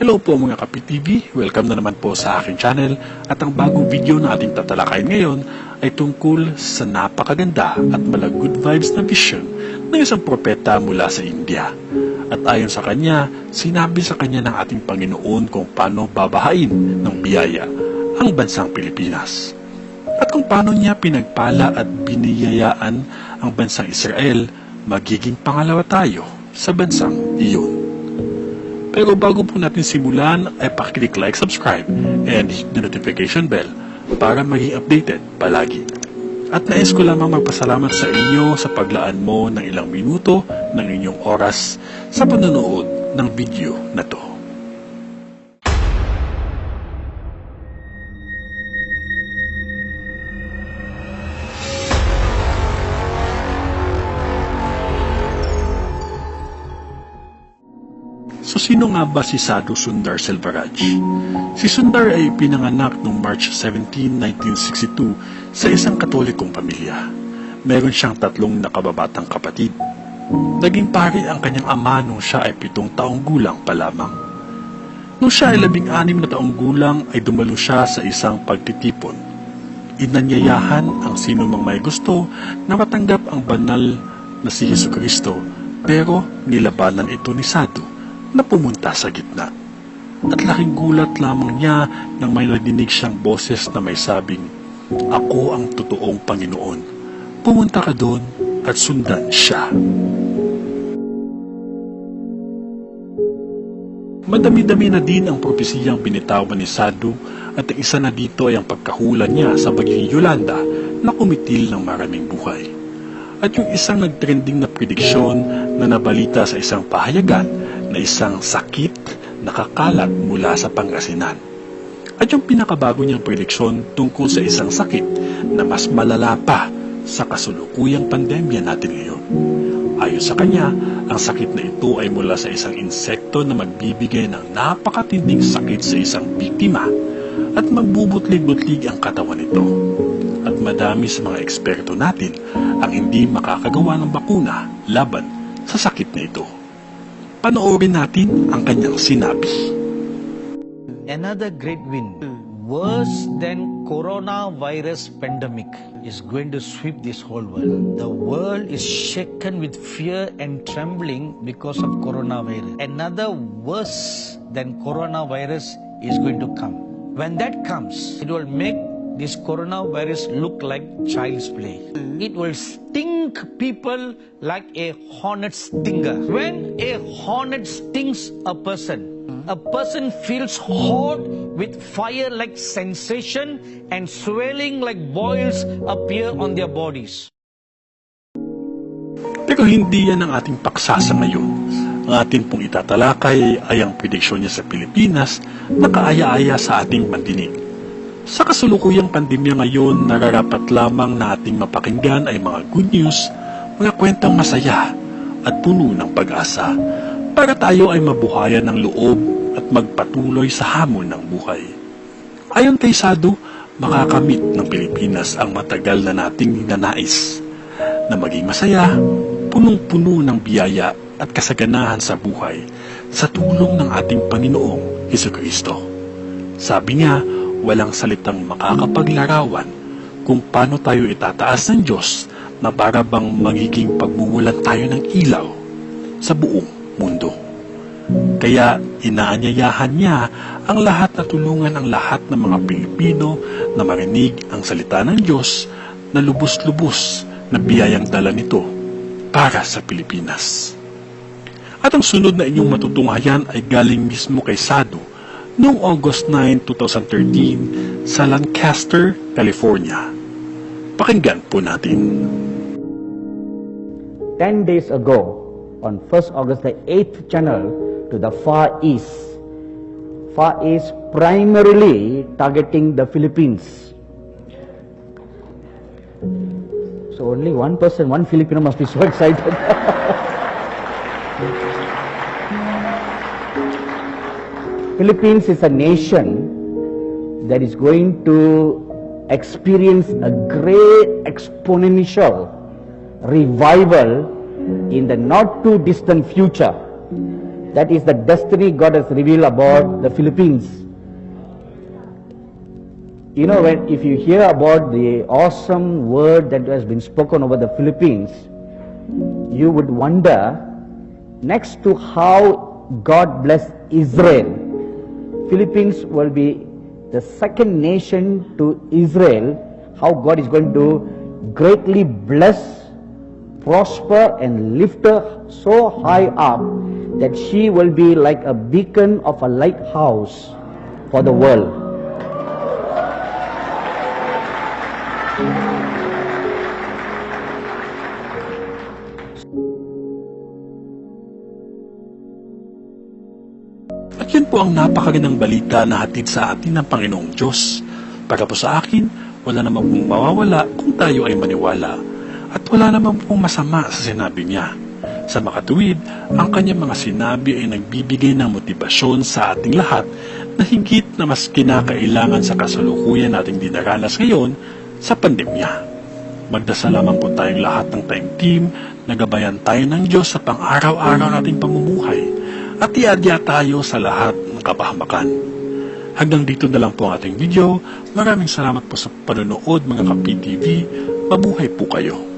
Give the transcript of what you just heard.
Hello po mga Kapi-TV, welcome na naman po sa aking channel at ang bagong video na ating tatalakayin ngayon ay tungkol sa napakaganda at mala good vibes na vision ng isang propeta mula sa India. At ayon sa kanya, sinabi sa kanya ng ating Panginoon kung paano babahain ng biyaya ang bansang Pilipinas. At kung paano niya pinagpala at biniyayaan ang bansang Israel, magiging pangalawa tayo sa bansang iyon. Pero bago po natin simulan ay pakiclick like, subscribe, and hit the notification bell para maging updated palagi. At nais ko lamang magpasalamat sa inyo sa paglaan mo ng ilang minuto ng inyong oras sa panonood ng video na to. So sino nga ba si Sadhu Sundar Selvaraj? Si Sundar ay pinanganak noong March 17, 1962 sa isang katolikong pamilya. Meron siyang 3 nakababatang kapatid. Naging pari ang kanyang ama nung siya ay 7 taong gulang pa lamang. Nung siya ay 16 na taong gulang ay dumalo siya sa isang pagtitipon. Inanyayahan ang sino mang may gusto na matanggap ang banal na si Jesucristo, pero nilabanan ito ni Sadhu na pumunta sa gitna. At laking gulat lamang niya nang may nadinig siyang boses na may sabing, "Ako ang totoong Panginoon. Pumunta ka doon at sundan siya." Madami-dami na din ang propesiyang binitawan ni Sadhu at ang isa na dito ay ang pagkahula niya sa pagiging Yolanda na kumitil ng maraming buhay. At yung isang nagtrending na prediksyon na nabalita sa isang pahayagan na isang sakit na kakalat mula sa Pangasinan. At yung pinakabago niyang prediksyon tungkol sa isang sakit na mas malala pa sa kasulukuyang pandemya natin ngayon. Ayon sa kanya, ang sakit na ito ay mula sa isang insekto na magbibigay ng napakatinding sakit sa isang biktima at magbubutlig-butlig ang katawan nito. At madami sa mga eksperto natin ang hindi makakagawa ng bakuna laban sa sakit na ito. Panoorin natin ang kanyang sinabi. Another great win, worse than coronavirus pandemic, is going to sweep this whole world. The world is shaken with fear and trembling because of coronavirus. Another worse than coronavirus is going to come. When that comes, it will make this coronavirus look like child's play. It will sting people like a hornet stinger. When a hornet stings a person feels hot with fire-like sensation and swelling like boils appear on their bodies. Pero hindi yan ang ating paksa sa ngayon. Ang ating pong itatalakay ay ang prediksyon niya sa Pilipinas na kaaya-aya sa ating pandinig. Sa kasulukuyang pandemya ngayon, nararapat lamang na ating mapakinggan ay mga good news, mga kwentang masaya at puno ng pag-asa para tayo ay mabuhayan ng loob at magpatuloy sa hamon ng buhay. Ayon kay Sadhu, makakamit ng Pilipinas ang matagal na nating ninanais na maging masaya, punong-puno ng biyaya at kasaganahan sa buhay sa tulong ng ating Panginoong Jesucristo. Sabi niya, walang salitang makakapaglarawan kung paano tayo itataas ng Diyos na para bang magiging pagmumulan tayo ng ilaw sa buong mundo. Kaya inaanyayahan niya ang lahat na tulungan ang lahat ng mga Pilipino na marinig ang salita ng Diyos na lubos-lubos na biyayang dala nito para sa Pilipinas. At ang sunod na inyong matutunghayan ay galing mismo kay Sadhu noong August 9, 2013 sa Lancaster, California. Pakinggan po natin. 10 days ago, on 1st August, the 8th channel to the Far East. Far East primarily targeting the Philippines. So only one person, one Filipino must be so excited. Philippines is a nation that is going to experience a great exponential revival in the not too distant future. That is the destiny God has revealed about the Philippines. You know, if you hear about the awesome word that has been spoken over the Philippines, you would wonder, next to how God blessed Israel, Philippines will be the second nation to Israel, how God is going to greatly bless, prosper, and lift her so high up that she will be like a beacon of a lighthouse for the world. At yun po ang napakagandang balita na hatid sa atin ng Panginoong Diyos. Para po sa akin, wala naman pong mawawala kung tayo ay maniwala. At wala naman pong masama sa sinabi niya. Sa makatuwid, ang kanyang mga sinabi ay nagbibigay ng motibasyon sa ating lahat na higit na mas kinakailangan sa kasalukuyan nating dinaranas ngayon sa pandemya. Magdasal lamang po tayong lahat ng time team, nagabayan tayo ng Diyos sa pang-araw-araw nating pamumuhay at iadya tayo sa lahat ng kapahamakan. Hanggang dito na lang po ang ating video. Maraming salamat po sa panonood mga ka-PTV. Mabuhay po kayo.